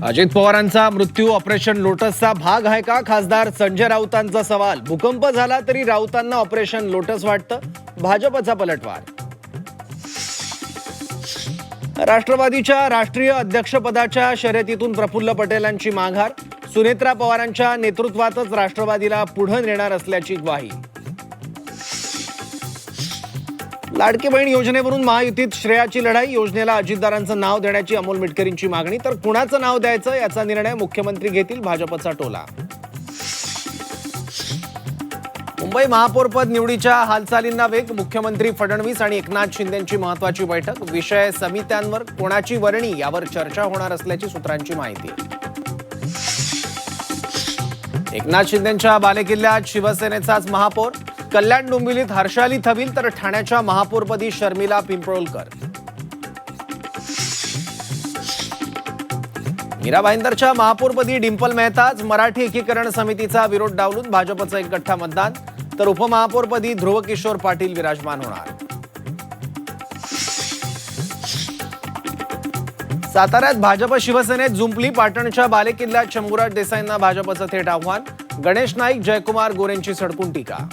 अजित पवारांचा मृत्यू ऑपरेशन लोटसचा भाग आहे का? खासदार संजय राऊतांचा सवाल. भूकंप झाला तरी राऊतांना ऑपरेशन लोटस वाटतं, भाजपचा पलटवार. राष्ट्रवादीच्या राष्ट्रीय अध्यक्षपदाच्या शर्यतीतून प्रफुल्ल पटेलांची माघार. सुनेत्रा पवारांच्या नेतृत्वातच राष्ट्रवादीला पुढे नेणार असल्याची ग्वाही. लाडकी बहीण योजनेवरून महायुतीत श्रेयाची लढाई. योजनेला अजितदारांचं नाव देण्याची अमोल मिटकरींची मागणी. तर कुणाचं नाव द्यायचं याचा निर्णय मुख्यमंत्री घेतील, भाजपचा टोला. मुंबई महापौरपद निवडीच्या हालचालींना वेग. मुख्यमंत्री फडणवीस आणि एकनाथ शिंदेंची महत्वाची बैठक. विषय समित्यांवर कोणाची वर्णी यावर चर्चा होणार असल्याची सूत्रांची माहिती. एकनाथ शिंदेंच्या बालेकिल्ल्यात शिवसेनेचाच महापौर. कल्याण डोंबिवलीत हर्षाली थविल तर ठाण्याच्या महापौरपदी शर्मिला पिंपळकर. मीरा भाईंदरच्या महापौरपदी डिंपल मेहताज. मराठी एकीकरण समितीचा विरोध डावलून भाजपचं एक गठ्ठा मतदान. तर उपमहापौरपदी ध्रुव किशोर पाटील विराजमान होणार. साताऱ्यात भाजप शिवसेनेत जुंपली. पाटणच्या बालेकिल्ल्यात शंभूराज देसाईंना भाजपचं थेट आव्हान. गणेश नाईक जयकुमार गोरेंची सडकून टीका.